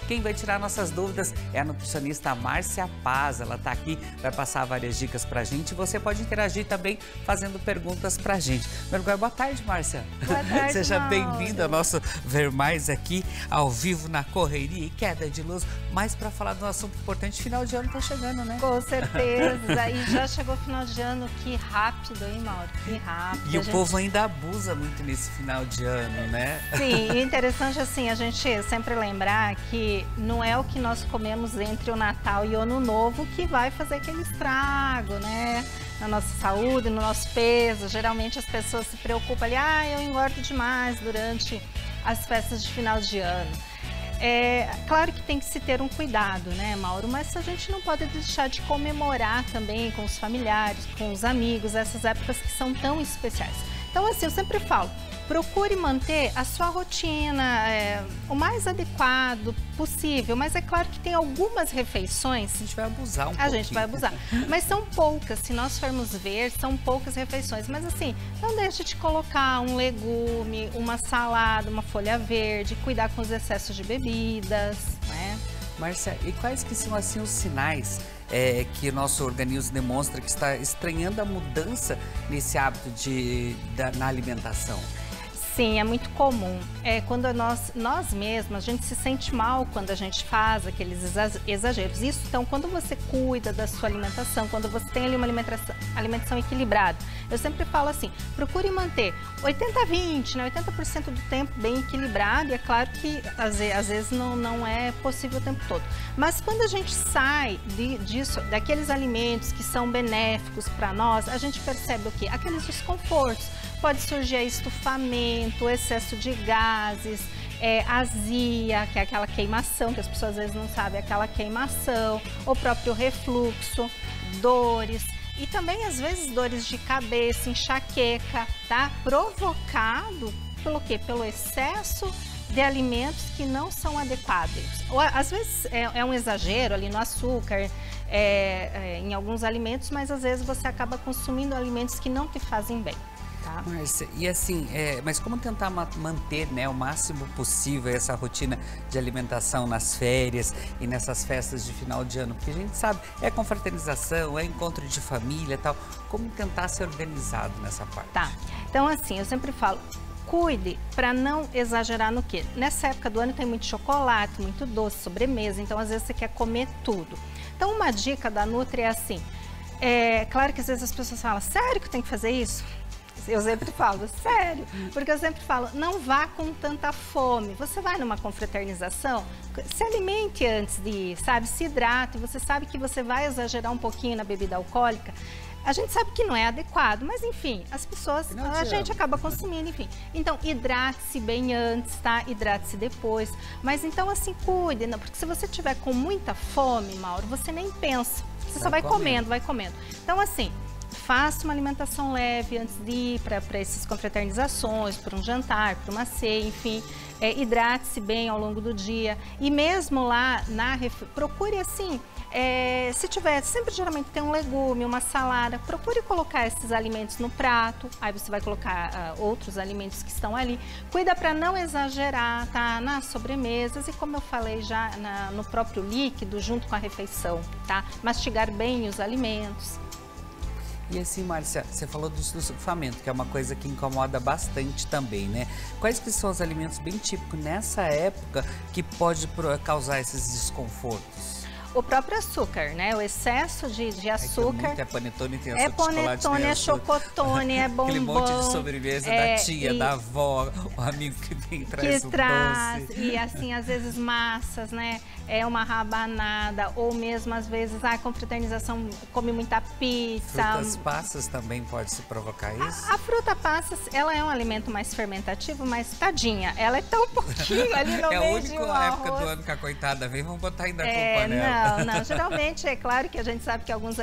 Quem vai tirar nossas dúvidas é a nutricionista Márcia Paz. Ela está aqui, vai passar várias dicas pra gente. Você pode interagir também fazendo perguntas pra gente. Boa tarde, Márcia. Boa tarde, Seja bem-vinda ao nosso Ver Mais aqui, ao vivo, na correria e queda de luz. Mas para falar de um assunto importante, final de ano tá chegando, né? Com certeza. Aí já chegou o final de ano, que rápido, hein, Mauro? Que rápido. E o povo ainda abusa muito nesse final de ano, né? Sim, e interessante assim, a gente sempre lembrar que não é o que nós comemos entre o Natal e o Ano Novo que vai fazer aquele estrago, né? Na nossa saúde, no nosso peso. Geralmente as pessoas se preocupam ali, eu engordo demais durante as festas de final de ano. É claro que tem que se ter um cuidado, né, Mauro? Mas a gente não pode deixar de comemorar também com os familiares, com os amigos, essas épocas que são tão especiais. Então, assim, eu sempre falo, procure manter a sua rotina o mais adequado possível, mas é claro que tem algumas refeições... A gente vai abusar um pouquinho. A gente vai abusar, mas são poucas, se nós formos ver, são poucas refeições. Mas assim, não deixe de colocar um legume, uma salada, uma folha verde, cuidar com os excessos de bebidas, né? Márcia, e quais que são assim os sinais que o nosso organismo demonstra que está estranhando a mudança nesse hábito na alimentação? Sim, é muito comum. Quando nós mesmos, a gente se sente mal quando a gente faz aqueles exageros. Isso, então, quando você cuida da sua alimentação, quando você tem ali uma alimentação equilibrada, eu sempre falo assim, procure manter 80-20, né? 80% do tempo bem equilibrado, e é claro que às vezes não é possível o tempo todo. Mas quando a gente sai daqueles alimentos que são benéficos para nós, a gente percebe o quê? Aqueles desconfortos. Pode surgir estufamento, excesso de gases, azia, que é aquela queimação, que as pessoas às vezes não sabem, aquela queimação, o próprio refluxo, dores e também às vezes dores de cabeça, enxaqueca, tá? Provocado pelo quê? Pelo excesso de alimentos que não são adequados. Ou, às vezes é um exagero ali no açúcar, em alguns alimentos, mas às vezes você acaba consumindo alimentos que não te fazem bem. Márcia, e assim, mas como tentar manter, né, o máximo possível essa rotina de alimentação nas férias e nessas festas de final de ano? Porque a gente sabe, é confraternização, é encontro de família e tal. Como tentar ser organizado nessa parte? Tá, então assim, eu sempre falo, cuide para não exagerar no quê? Nessa época do ano tem muito chocolate, muito doce, sobremesa, então às vezes você quer comer tudo. Então uma dica da Nutri é assim, claro que às vezes as pessoas falam, sério que tem que fazer isso? Eu sempre falo, sério, porque eu sempre falo, não vá com tanta fome. Você vai numa confraternização, se alimente antes de ir, sabe? Se hidrate, você sabe que você vai exagerar um pouquinho na bebida alcoólica. A gente sabe que não é adequado, mas enfim, as pessoas, a gente acaba consumindo, enfim. Então, hidrate-se bem antes, tá? Hidrate-se depois. Mas então, assim, cuide, não, porque se você tiver com muita fome, Mauro, você nem pensa. Você só vai comendo, vai comendo. Então, assim, faça uma alimentação leve antes de ir para essas confraternizações, para um jantar, para uma ceia, enfim. Hidrate-se bem ao longo do dia. E mesmo lá, procure assim, se tiver, sempre geralmente tem um legume, uma salada, procure colocar esses alimentos no prato, aí você vai colocar outros alimentos que estão ali. Cuida para não exagerar, tá? Nas sobremesas e, como eu falei já, no próprio líquido, junto com a refeição, tá? Mastigar bem os alimentos. E assim, Márcia, você falou do estufamento, que é uma coisa que incomoda bastante também, né? Quais que são os alimentos bem típicos nessa época que pode causar esses desconfortos? O próprio açúcar, né? O excesso de açúcar. É panetone, tem açúcar, panetone, é chocotone, é bombom. Aquele monte de sobremesa da tia, da avó, o amigo que vem traz o doce. E assim, às vezes massas, né? Uma rabanada, ou mesmo às vezes, confraternização, come muita pizza. Frutas passas também pode se provocar isso? A fruta passas, ela é um alimento mais fermentativo, mas tadinha, ela é tão pouquinho ali no meio de um arroz. É a única época do ano que a coitada vem, vamos botar ainda a culpa nela. Não, geralmente é claro que a gente sabe que alguns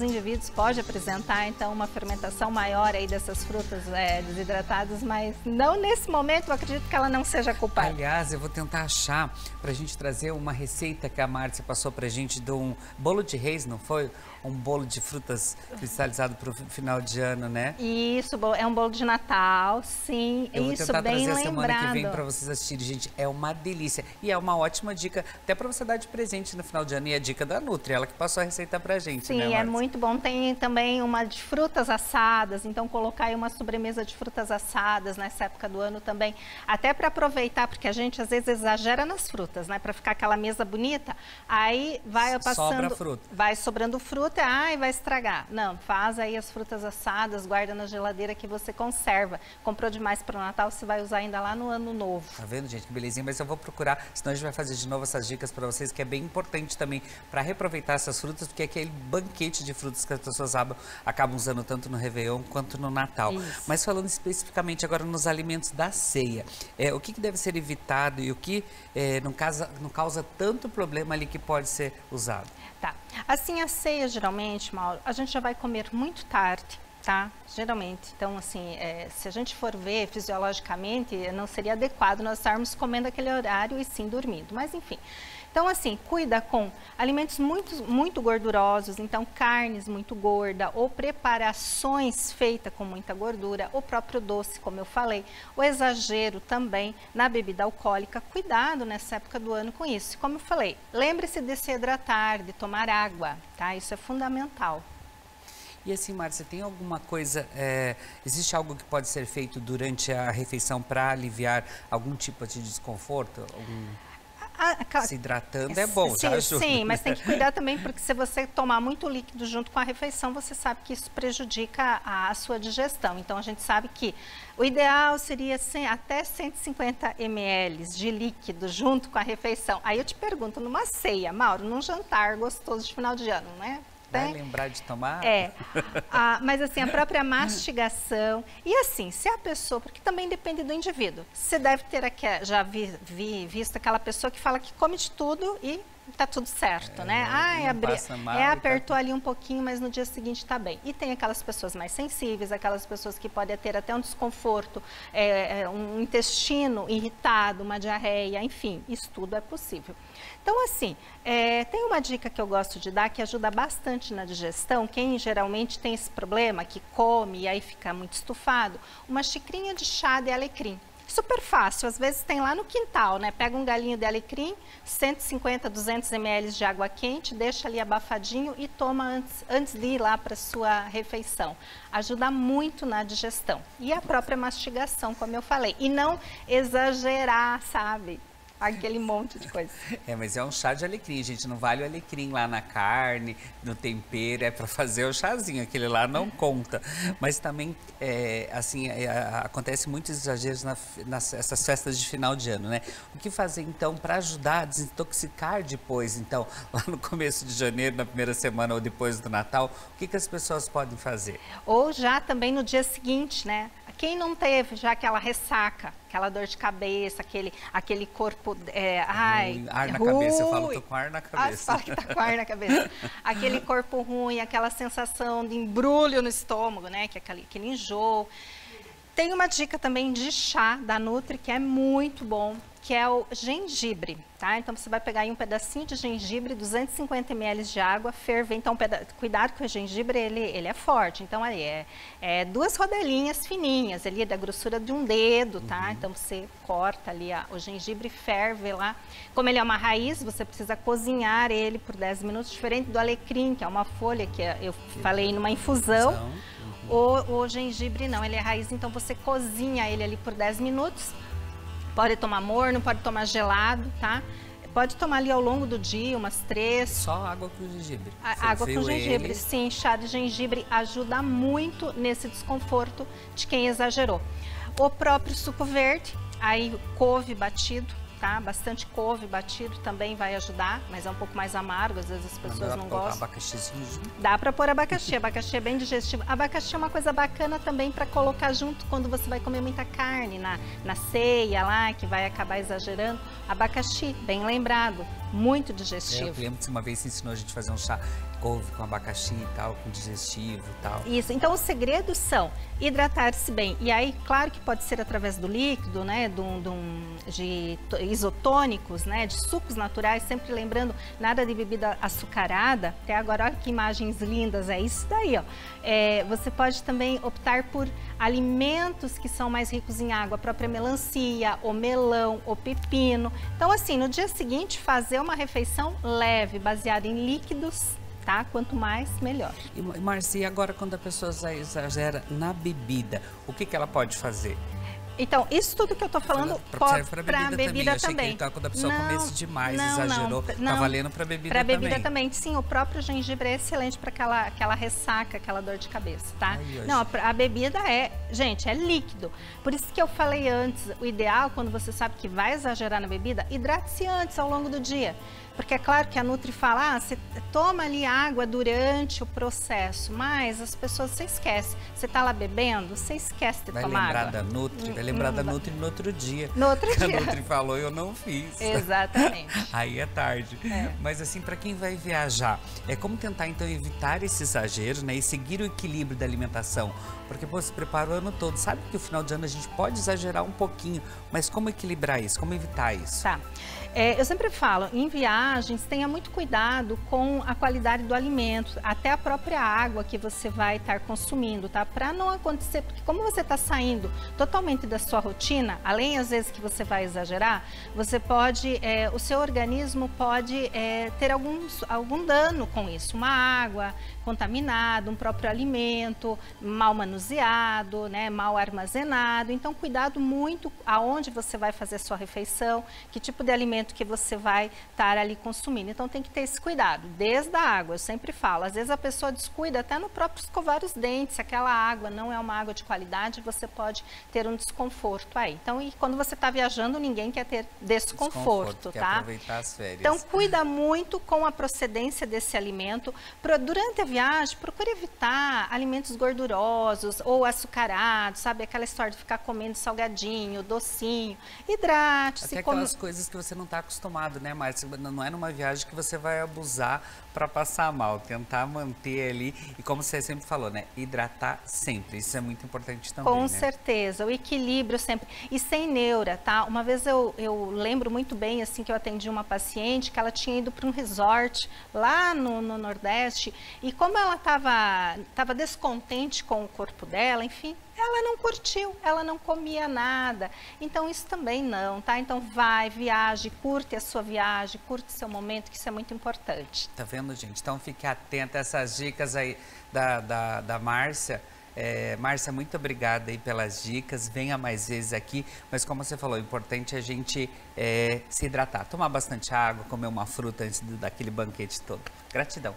indivíduos podem apresentar então uma fermentação maior aí dessas frutas desidratadas, mas não nesse momento, eu acredito que ela não seja culpada. Aliás, eu vou tentar achar para a gente trazer uma receita que a Márcia passou para a gente de um bolo de reis, não foi? Um bolo de frutas cristalizado para o final de ano, né? Isso, é um bolo de Natal, sim. Eu vou tentar bem trazer a semana lembrado. que vem para vocês assistirem, gente. É uma delícia. E é uma ótima dica, até para você dar de presente no final de ano. E a dica da Nutri, ela que passou a receita pra gente, sim, né, Márcia? É muito bom. Tem também uma de frutas assadas, então colocar aí uma sobremesa de frutas assadas nessa época do ano também. Até para aproveitar, porque a gente às vezes exagera nas frutas, né? Para ficar aquela mesa bonita, aí vai passando... Sobra fruta. Vai sobrando fruta, ai, vai estragar. Não, faz aí as frutas assadas, guarda na geladeira que você conserva. Comprou demais para o Natal, você vai usar ainda lá no ano novo. Tá vendo, gente? Que belezinha. Mas eu vou procurar, senão a gente vai fazer de novo essas dicas para vocês, que é bem importante também para reaproveitar essas frutas, porque é aquele banquete de frutas que as pessoas acabam usando tanto no Réveillon quanto no Natal. Isso. Mas falando especificamente agora nos alimentos da ceia, o que deve ser evitado e o que não causa tanto problema ali que pode ser usado? Tá. Assim, a ceia, geralmente, Mauro, a gente já vai comer muito tarde, tá? Geralmente. Então, assim, se a gente for ver fisiologicamente, não seria adequado nós estarmos comendo aquele horário e sim dormindo. Mas, enfim. Então, assim, cuida com alimentos muito gordurosos, então carnes muito gorda ou preparações feitas com muita gordura, o próprio doce, como eu falei, o exagero também na bebida alcoólica. Cuidado nessa época do ano com isso. Como eu falei, lembre-se de se hidratar, de tomar água, tá? Isso é fundamental. E assim, Márcia, tem alguma coisa, existe algo que pode ser feito durante a refeição para aliviar algum tipo de desconforto? Se hidratando é bom, já ajuda. Sim, mas tem que cuidar também, porque se você tomar muito líquido junto com a refeição, você sabe que isso prejudica a sua digestão. Então, a gente sabe que o ideal seria até 150 ml de líquido junto com a refeição. Aí eu te pergunto, numa ceia, Mauro, num jantar gostoso de final de ano, né? Vai lembrar de tomar? Mas assim, a própria mastigação. E assim, se a pessoa, porque também depende do indivíduo. Você deve ter já visto aquela pessoa que fala que come de tudo e tá tudo certo, né? Apertou ali um pouquinho, mas no dia seguinte tá bem. E tem aquelas pessoas mais sensíveis, aquelas pessoas que podem ter até um desconforto, um intestino irritado, uma diarreia, enfim, isso tudo é possível. Então, assim, tem uma dica que eu gosto de dar que ajuda bastante na digestão. Quem geralmente tem esse problema, que come e aí fica muito estufado, uma xicrinha de chá de alecrim. Super fácil, às vezes tem lá no quintal, né? Pega um galinho de alecrim, 150, 200 ml de água quente, deixa ali abafadinho e toma antes de ir lá para sua refeição. Ajuda muito na digestão. E a própria mastigação, como eu falei. E não exagerar, sabe? Aquele monte de coisa. Mas é um chá de alecrim, gente. Não vale o alecrim lá na carne, no tempero, é para fazer o chazinho. Aquele lá não conta. Mas também, acontece muitos exageros nessas festas de final de ano, né? O que fazer, então, para ajudar a desintoxicar depois, então, lá no começo de janeiro, na primeira semana ou depois do Natal, o que as pessoas podem fazer? Ou já também no dia seguinte, né? Quem não teve já aquela ressaca, aquela dor de cabeça, aquele corpo... ar na cabeça, eu falo, tô com ar na cabeça. Fala que tá com ar na cabeça. Aquele corpo ruim, aquela sensação de embrulho no estômago, né? Que é aquele enjoo. Tem uma dica também de chá da Nutri, que é muito bom, que é o gengibre, tá? Então, você vai pegar aí um pedacinho de gengibre, 250 ml de água, ferver. Então, cuidado que o gengibre, ele é forte. Então, aí é 2 rodelinhas fininhas, ali da grossura de um dedo, tá? Então, você corta ali o gengibre, ferve lá. Como ele é uma raiz, você precisa cozinhar ele por 10 minutos, diferente do alecrim, que é uma folha que eu falei numa infusão. O gengibre não, ele é raiz, então você cozinha ele ali por 10 minutos. Pode tomar morno, pode tomar gelado, tá? Pode tomar ali ao longo do dia, umas 3. Só água com gengibre? Água com gengibre, sim. Chá de gengibre ajuda muito nesse desconforto de quem exagerou. O próprio suco verde, aí couve batido, tá? Bastante couve batido também vai ajudar, mas é um pouco mais amargo, às vezes as pessoas não gostam. Abacaxizinho junto? Dá para pôr abacaxi é bem digestivo. Abacaxi é uma coisa bacana também para colocar junto quando você vai comer muita carne na ceia lá, que vai acabar exagerando. Abacaxi, bem lembrado, muito digestivo. Eu lembro que uma vez você ensinou a gente a fazer um chá couve com abacaxi e tal, com digestivo e tal. Isso, então os segredos são hidratar-se bem. E aí, claro que pode ser através do líquido, né, de isotônicos, né, de sucos naturais, sempre lembrando, nada de bebida açucarada. Até agora, olha que imagens lindas, é isso daí, ó. Você pode também optar por alimentos que são mais ricos em água, a própria melancia, o melão, o pepino. Então, assim, no dia seguinte, fazer uma refeição leve, baseada em líquidos, tá? Quanto mais, melhor. E Márcia, agora quando a pessoa exagera na bebida, o que ela pode fazer? Então, isso tudo que eu tô falando pode para bebida também. Que quando a pessoa comesse demais, exagerou, tá valendo para bebida também. Para bebida também, sim. O próprio gengibre é excelente para aquela ressaca, aquela dor de cabeça, tá? Não, a bebida gente, é líquido. Por isso que eu falei antes, o ideal, quando você sabe que vai exagerar na bebida, hidrate-se antes, ao longo do dia. Porque é claro que a Nutri fala, você toma ali água durante o processo, mas as pessoas, você esquece. Você tá lá bebendo, você esquece de tomar água. Vai lembrar da Nutri, vai lembrar da Nutri no outro dia. No outro dia. A Nutri falou e eu não fiz. Exatamente. Aí é tarde. Mas assim, para quem vai viajar, como tentar então evitar esse exagero, né? E seguir o equilíbrio da alimentação. Porque, pô, se prepara o ano todo. Sabe que no final de ano a gente pode exagerar um pouquinho, mas como equilibrar isso? Como evitar isso? Tá. Eu sempre falo, em viagens, tenha muito cuidado com a qualidade do alimento, até a própria água que você vai estar consumindo, tá? Para não acontecer, porque como você está saindo totalmente da sua rotina, além às vezes que você vai exagerar, você pode, o seu organismo pode ter algum dano com isso, uma água contaminada, um próprio alimento mal manuseado, né, mal armazenado. Então, cuidado muito aonde você vai fazer a sua refeição, que tipo de alimento que você vai estar ali consumindo. Então, tem que ter esse cuidado, desde a água, eu sempre falo. Às vezes a pessoa descuida até no próprio escovar os dentes, se aquela água não é uma água de qualidade, você pode ter um desconforto aí. Então, e quando você está viajando, ninguém quer ter desconforto, quer tá? Aproveitar as férias. Então, cuida muito com a procedência desse alimento. Durante a viagem, procure evitar alimentos gordurosos ou açucarados, sabe? Aquela história de ficar comendo salgadinho, docinho. Hidrate-se. Até aquelas coisas que você não está acostumado, né, Márcia? Não é numa viagem que você vai abusar para passar mal. Tentar manter ali, e como você sempre falou, né? Hidratar sempre. Isso é muito importante também, Com né? certeza. O equilíbrio sempre. E sem neura, tá? Uma vez eu lembro muito bem, assim, que eu atendi uma paciente que ela tinha ido para um resort lá no Nordeste, e como ela estava descontente com o corpo dela, enfim, ela não curtiu, ela não comia nada. Então, isso também não, tá? Então, vai, viaje, curte a sua viagem, curte o seu momento, que isso é muito importante. Tá vendo, gente? Então, fique atenta a essas dicas aí da Márcia. Márcia, muito obrigada aí pelas dicas, venha mais vezes aqui, mas como você falou, o importante é a gente se hidratar, tomar bastante água, comer uma fruta antes daquele banquete todo. Gratidão.